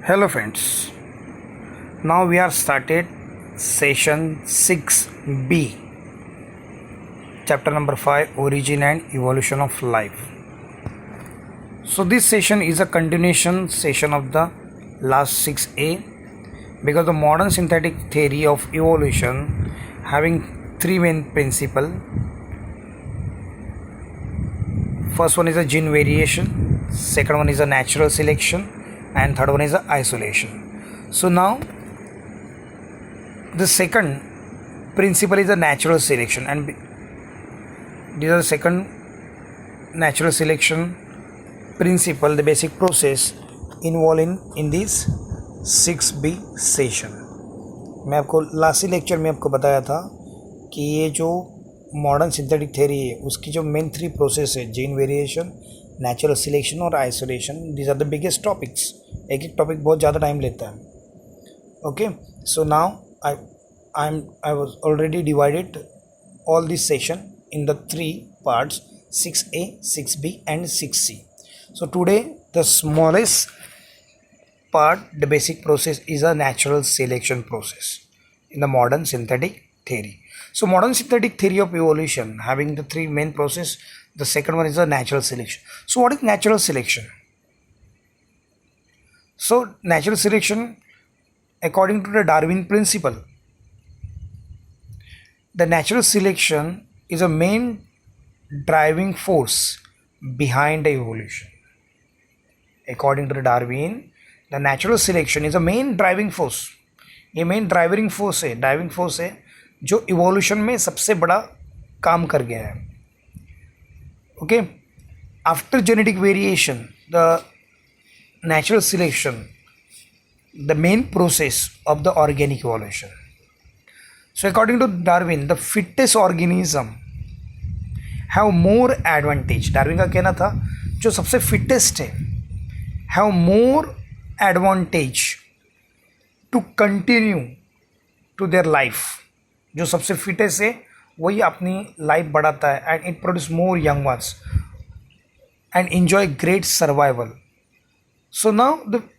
Hello friends, now we are started session 6B, chapter number 5, Origin and Evolution of Life. So this session is a continuation session of the last 6A, because the modern synthetic theory of evolution having three main principles. First one is a gene variation, second one is a natural selection, and third one is the isolation. So now the second principle is the natural selection, and these are the second natural selection principle, the basic process involved in this 6B session. मैं आपको last lecture में आपको बताया था कि ये जो modern synthetic theory है उसकी जो मेन थ्री प्रोसेस है, जीन वेरिएशन, नेचुरल सिलेक्शन और isolation, these are the biggest topics. एक एक टॉपिक बहुत ज़्यादा टाइम लेता है. Okay, so now I was already divided all this session in the three parts, 6A, 6B and 6C. So today the smallest part, the basic process, is a natural selection process in the modern synthetic theory. So modern synthetic theory of evolution having the three main process, the second one is the natural selection. So what is natural selection? So natural selection, according to the Darwin principle, the natural selection is a main driving force behind the evolution. According to the Darwin, the natural selection is a main driving force. ये main driving force है जो evolution में सबसे बड़ा काम कर गया है. Okay, after genetic variation, the natural selection, the main process of the organic evolution. So according to Darwin, the fittest organism have more advantage. Darwin का कहना था जो सबसे फिटेस्ट है have more advantage to continue to their life. जो सबसे fittest है वही अपनी लाइफ बढ़ाता है and it produce more young ones and enjoy great survival. So now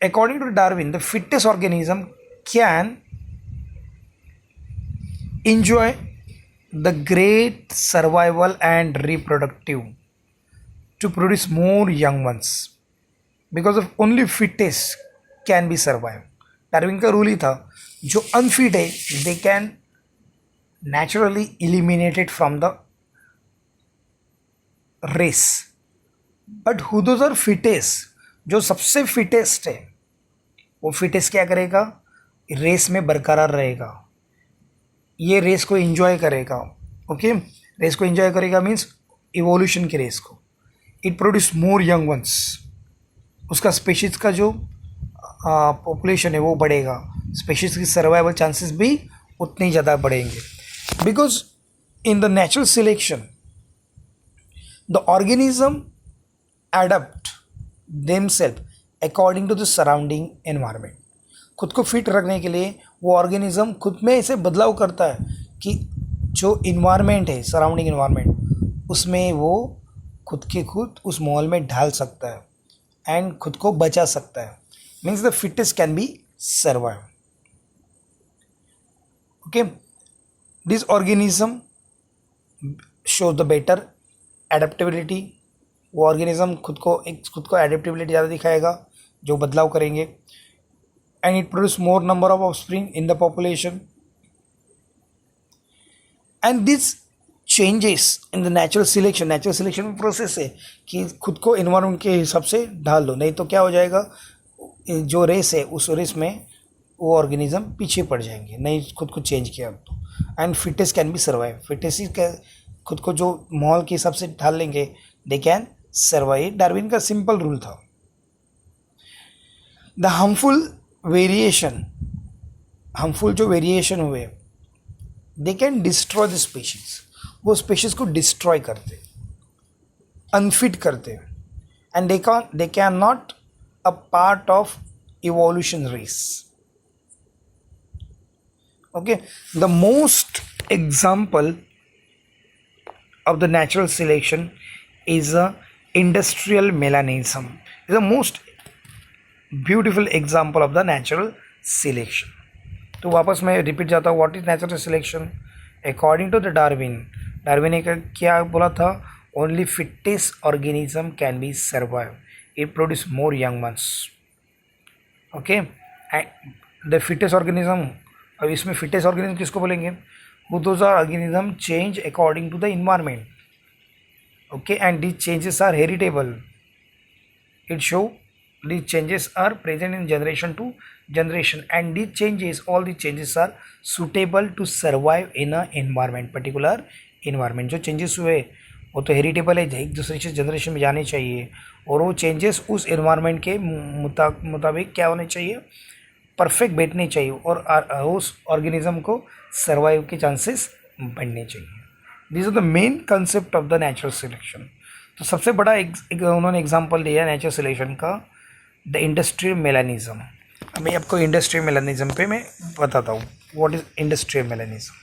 according to Darwin, the fittest organism can enjoy the great survival and reproductive to produce more young ones because of only fittest can be survive. Darwin का rule ही था जो unfit है they can naturally eliminated from the race, but who those are fittest, जो सबसे fittest है वो fittest क्या करेगा, रेस में बरकरार रहेगा, ये रेस को एंजॉय करेगा. ओके, रेस को एंजॉय करेगा मीन्स इवोल्यूशन की रेस को. It produce more young once, उसका स्पेशीज का जो पॉपुलेशन है वो बढ़ेगा, स्पेशीज की सर्वाइवल चांसेस भी उतने ही ज़्यादा बढ़ेंगे. Because in the natural selection the organism adapt themselves according to the surrounding environment. खुद को फिट रखने के लिए वो ऑर्गेनिज्म खुद में ऐसे बदलाव करता है कि जो इन्वायरमेंट है, सराउंडिंग इन्वायरमेंट, उसमें वो खुद उस माहौल में ढाल सकता है एंड खुद को बचा सकता है. Means the fittest can be survive. Okay, this organism show the better adaptability. वो ऑर्गेनिज्म खुद को एडेप्टेबिलिटी ज़्यादा दिखाएगा जो बदलाव करेंगे. And it produce more number of offspring in the population. And this changes in the natural selection. Natural selection में process है कि खुद को इन्वायरमेंट के हिसाब से ढाल दो, नहीं तो क्या हो जाएगा, जो रेस है उस रेस में वो ऑर्गेनिज्म पीछे पड़ जाएंगे, नहीं खुद को चेंज किया तो. And fittest can be survive. Fittest ही खुद को जो माहौल के हिसाब से ढाल लेंगे दे कैन सर्वाइव. डार्विन का सिंपल रूल था. द हार्मफुल जो वेरिएशन हुए they can destroy the species. वो स्पीशीज को डिस्ट्रॉय करते, अनफिट करते, and they can not a part of evolution race. Okay, the most example of the natural selection is a industrial melanism. The most beautiful example of the natural selection. तो वापस मैं repeat जाता हूँ. What is natural selection? According to the Darwin, Darwin ने क्या बोला था? Only fittest organism can be survive, it produce more young ones. Okay, the fittest organism. अब इसमें फिटेस्ट ऑर्गेनिज्म किसको बोलेंगे? Who those are organism change according to the environment. Okay, and these changes are heritable. It show these changes are present in generation to generation, and these changes, all these changes are suitable to survive in a environment, particular environment. जो changes हुए वो तो heritable है, एक दूसरे से generation में जाने चाहिए, और वो चेंजेस उस एनवायरनमेंट के मुताबिक क्या होने चाहिए? परफेक्ट बैठने चाहिए, और उस ऑर्गेनिज्म को सर्वाइव के चांसेस बढ़ने चाहिए. This are the main concept of the natural selection. तो सबसे बड़ा उन्होंने एग्जांपल दिया नेचुरल सिलेक्शन का, द इंडस्ट्रियल मेलानिज्म. मैं आपको इंडस्ट्रियल मेलानिज्म पे मैं बताता हूँ what is industrial melanism.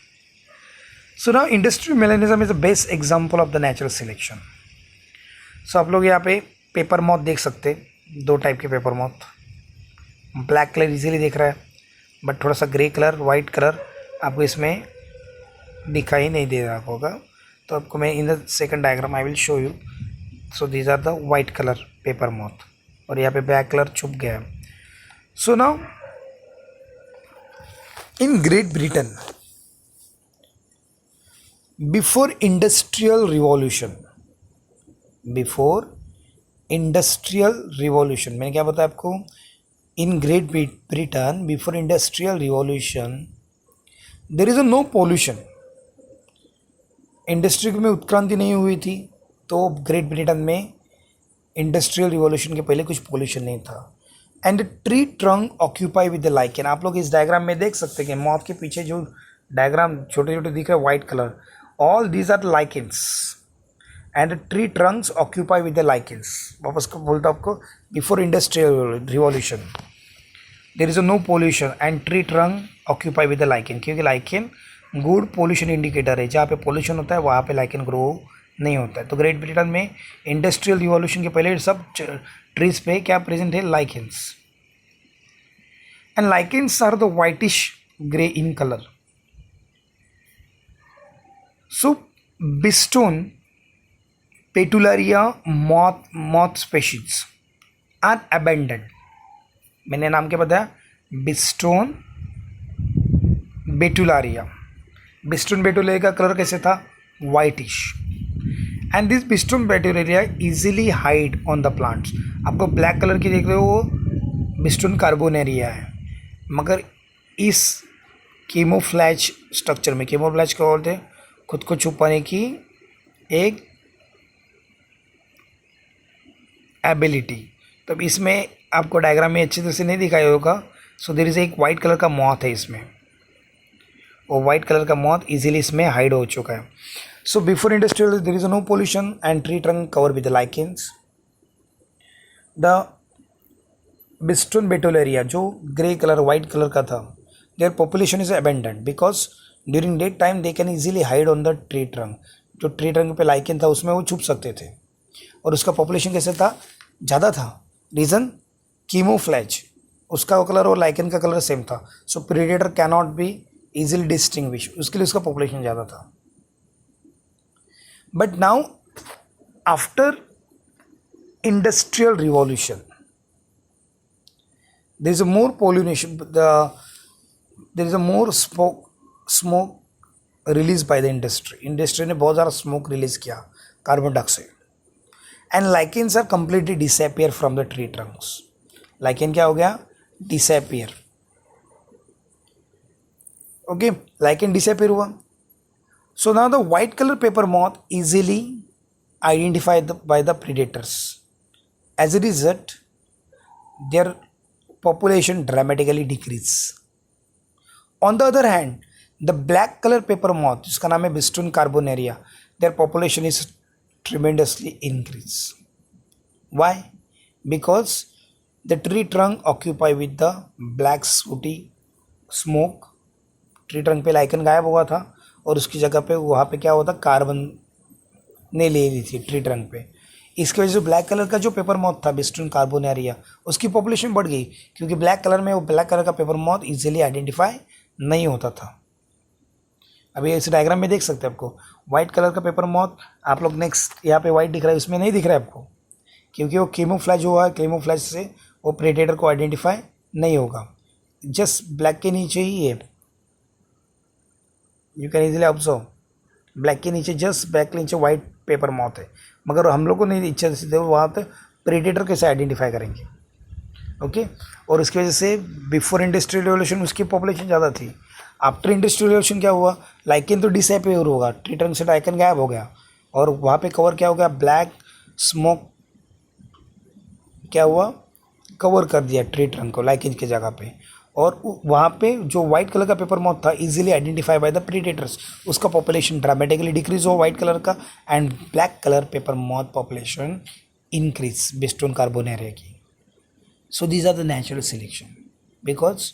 So now industrial melanism is the best example of the natural selection. So आप लोग यहाँ पे पेपर मॉथ देख सकते, दो टाइप के paper moth. Black colour easily दिख रहा है, बट थोड़ा सा ग्रे कलर, वाइट कलर आपको इसमें दिखाई नहीं दे रहा होगा. तो आपको मैं in the second diagram I will show you. So these are the white colour paper moth, और यहाँ पे ब्लैक कलर छुप गया है. So now in Great Britain before industrial revolution, मैंने क्या बताया आपको? In Great Britain before industrial revolution there is a no pollution. Industry में उत्क्रांति नहीं हुई थी, तो ग्रेट ब्रिटेन में इंडस्ट्रियल रिवॉल्यूशन के पहले कुछ पोल्यूशन नहीं था. And tree trunk occupy with the lichen. आप लोग इस डायग्राम में देख सकते हैं कि मॉथ के पीछे जो डायग्राम छोटे छोटे दिख रहे हैं white colour, all these are lichens, and tree trunks occupy with the lichens. वापस को बोलता आपको, before industrial revolution there is a no pollution and tree trunk occupy with the lichen, क्योंकि लाइकेन गुड पोल्यूशन इंडिकेटर है. जहाँ पे pollution होता है वहाँ पे लाइकेन ग्रो नहीं होता है. तो ग्रेट ब्रिटेन में इंडस्ट्रियल रिवॉल्यूशन के पहले सब ट्रीज पे क्या प्रेजेंट है? Lichens. And lichens are the whitish grey in colour. So Biston betularia moth species are abundant. मैंने नाम क्या बताया? बिस्टोन बेटुलारिया. बिस्टोन बेटुलारिया का कलर कैसे था? Whitish. And this Biston betularia easily hide on the plants. आपको ब्लैक कलर की देख रहे हो, वो बिस्टोन कार्बोनेरिया है, मगर इस केमोफ्लैज स्ट्रक्चर में, केमोफ्लैज क्या बोलते हैं? खुद को छुपाने की एक एबिलिटी. तब इसमें आपको डायग्राम में अच्छी तरह से नहीं दिखाया होगा. सो देयर इज एक वाइट कलर का मॉथ है इसमें, और वाइट कलर का मॉथ इजीली इसमें हाइड हो चुका है. So before industrial there is no pollution and tree trunk cover with the lichens. The Biston betularia जो ग्रे कलर वाइट कलर का था, their population is abundant because during that time they can easily hide on the tree trunk. जो tree trunk पे lichen था उसमें वो छुप सकते थे, और उसका पॉपुलेशन कैसे था? ज़्यादा था. रीज़न कीमोफ्लैज, उसका कलर और लाइकेन का कलर सेम था. So predator can not be easily distinguish, उसके लिए उसका पॉपुलेशन ज़्यादा था. But now after industrial revolution there is a more pollution, there is a more smoke release by the industry. Industry ने बहुत ज़्यादा स्मोक रिलीज किया, carbon dioxide. And lichens are completely disappear from the tree trunks. Lichen क्या हो गया? Disappear. Okay, lichen disappear हुआ. So now the white colour paper moth easily identified by the predators. As a result their population dramatically decrease. On the other hand the black colour paper moth, जिसका नाम है Biston carbonaria, their population is tremendously increase. Why? Because the tree trunk occupy with the black sooty smoke. Tree trunk पे lichen गायब हुआ था, और उसकी जगह पे वहाँ पे क्या हुआ था? कार्बन ने ले ली थी ट्री ट्रंक पे. इसकी वजह से ब्लैक कलर का जो पेपर मॉथ था बिस्टून कार्बोनेरिया, उसकी पॉपुलेशन बढ़ गई, क्योंकि ब्लैक कलर में वो ब्लैक कलर का पेपर मॉथ इजीली आइडेंटिफाई नहीं होता था। अभी इस डायग्राम में देख सकते हैं आपको व्हाइट कलर का पेपर मॉथ, आप लोग नेक्स्ट यहाँ पे व्हाइट दिख रहा है, उसमें नहीं दिख रहा है आपको, क्योंकि वो केमोफ्लेज हुआ है, केमोफ्लेज से वो प्रेडेटर को आइडेंटिफाई नहीं होगा। जस्ट ब्लैक के नीचे ही है, you can easily observe, black के नीचे जस्ट ब्लैक के नीचे वाइट पेपर मॉथ है, मगर हम लोग को नहीं इच्छा से वहाँ पे प्रेडेटर कैसे आइडेंटिफाई करेंगे। ओके और उसकी वजह से बिफोर इंडस्ट्रियल रिवोल्यूशन उसकी पॉपुलेशन ज़्यादा थी। आफ्टर इंडस्ट्रियल रिवोल्यूशन क्या हुआ, लाइकेन तो डिसअपियर होगा, ट्री ट्रंक से लाइकेन गायब हो गया, और वहाँ पे कवर क्या हो गया, ब्लैक स्मोक क्या हुआ, कवर कर दिया ट्री ट्रंक को लाइकेन की जगह पे, और वहाँ पे जो वाइट कलर का पेपर मॉथ था easily identify by the predators, उसका पॉपुलेशन ड्रामेटिकली डिक्रीज हुआ वाइट कलर का, and black colour paper moth population increase based on carbonaria की। So these are the natural selection because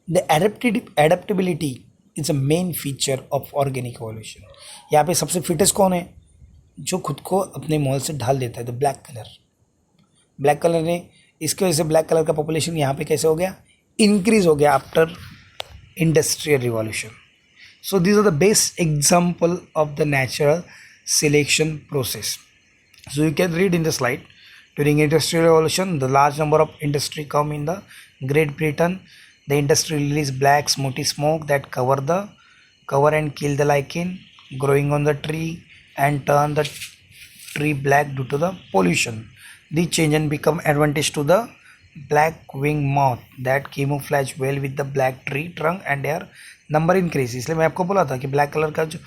the adaptability is a main feature of organic evolution. यहाँ पे सबसे fittest कौन है, जो खुद को अपने मोल से ढाल देता है, तो ब्लैक कलर। ब्लैक कलर ने, इसके वजह से ब्लैक कलर का पॉपुलेशन यहाँ पे कैसे हो गया, इंक्रीज हो गया after industrial revolution. So these are the best example of the natural selection process. So you can read in the slide. During industrial revolution, the large number of industry come in the Great Britain. The industry release black smoky smoke that cover and kill the lichen growing on the tree and turn the tree black due to the pollution. These changes become advantage to the black wing moth that camouflage well with the black tree trunk and their number increase. इसलिए मैं आपको बोला था कि black colour का जो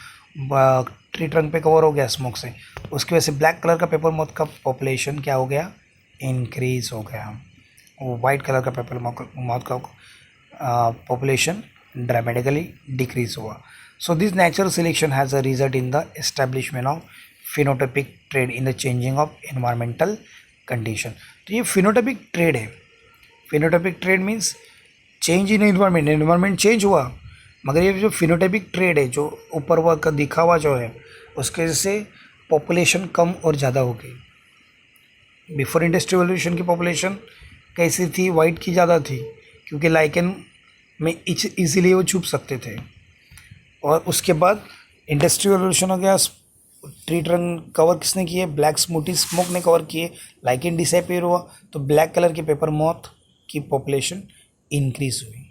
tree trunk पे cover हो गया स्मोक से, उसकी वजह से ब्लैक कलर का पेपर मॉथ का पॉपुलेशन क्या हो गया, इंक्रीज हो गया। वो वाइट कलर का पेपर मॉथ का पॉपुलेशन ड्रामेटिकली डिक्रीज हुआ। So this natural selection has a result in the establishment of phenotypic trade in the changing of environmental condition. तो ये फिनोटाइपिक ट्रेड है। Phenotypic trade means change in environment, environment change हुआ, मगर ये जो phenotypic trade है, जो ऊपर वह का दिखावा जो है, उसके वजह से पॉपुलेशन कम और ज़्यादा हो गई। बिफोर इंडस्ट्रियल रिवॉल्यूशन की पॉपुलेशन कैसी थी, वाइट की ज़्यादा थी, क्योंकि लाइकेन में इजीली वो छुप सकते थे। और उसके बाद इंडस्ट्रियल रिवॉल्यूशन हो गया, ट्री ट्रंक कवर किसने किए, ब्लैक स्मूटी स्मोक ने कवर किए, लाइकेन डिसअपियर हुआ, तो ब्लैक कलर के पेपर मॉथ की पॉपुलेशन इंक्रीज हुई।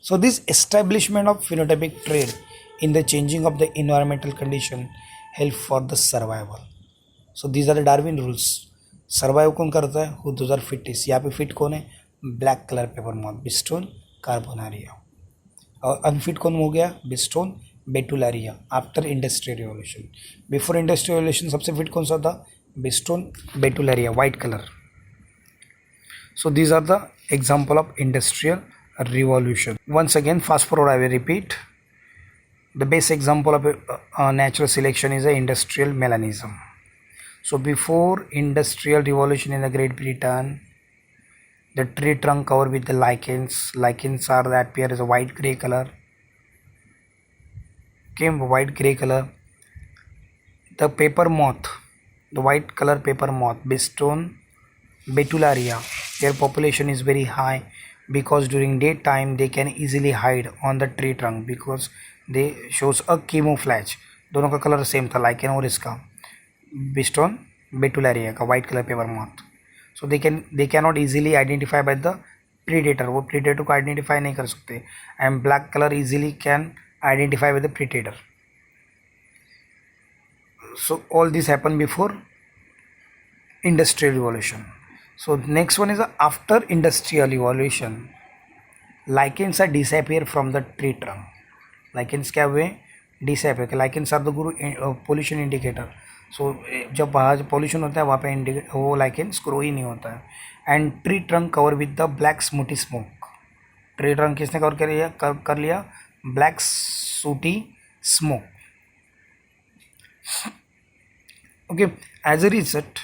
So this establishment of phenotypic trade in the changing of the environmental condition help for the survival. So these are the Darwin rules. Survive कौन करता है, who those are fittest. यहाँ पे fit कौन है, black colour paper moth Biston carbonaria, और unfit कौन हो गया, Biston betularia after industrial revolution. Before industrial revolution सबसे फिट कौन सा था, Biston betularia white colour. So these are the example of industrial revolution. Once again, fast forward, I will repeat. The best example of natural selection is the industrial melanism. So before industrial revolution in the Great Britain, the tree trunk covered with the lichens. Lichens are that appear as a white gray color. Came white gray color. The paper moth, the white color paper moth, Biston betularia, their population is very high, because during daytime they can easily hide on the tree trunk because they shows a camouflage. दोनों का colour same था, lichen और इसका Biston बेटुलारिया का white colour paper moth. So they can not easily identify by the predator, वो predator को identify नहीं कर सकते, and black colour easily can identify by the predator. So all this happened before industrial revolution. So next one is after industrial evolution, lichens are disappear from the tree trunk. Lichens क्या हुए, disappear. Lichens are the pollution indicator. So जब बाहर pollution होता है वहाँ पे वो lichens grow ही नहीं होता है. And tree trunk cover with the black smooty smoke. Tree trunk किसने cover कर लिया black sooty smoke. Okay, as a result,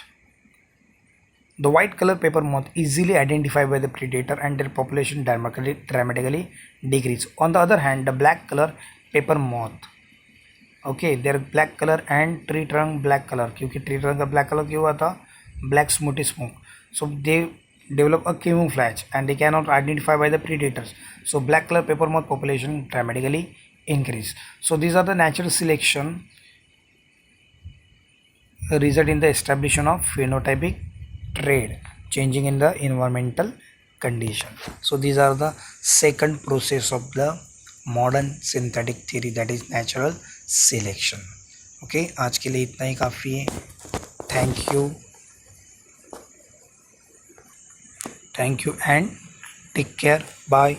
the white color paper moth easily identified by the predator and their population dramatically decrease. On the other hand, the black color paper moth ओके, there black colour and tree trunk black colour, क्योंकि tree trunk का black colour क्यों हुआ था? Black smutty smoke. So they develop a camouflage and they cannot identify by the predators. So black color paper moth population dramatically increase. So these are the natural selection result in the establishment of phenotypic trait changing in the environmental condition. So these are the second process of the modern synthetic theory, that is natural selection. Okay, आज के लिए इतना ही काफ़ी है. Thank you and take care. Bye.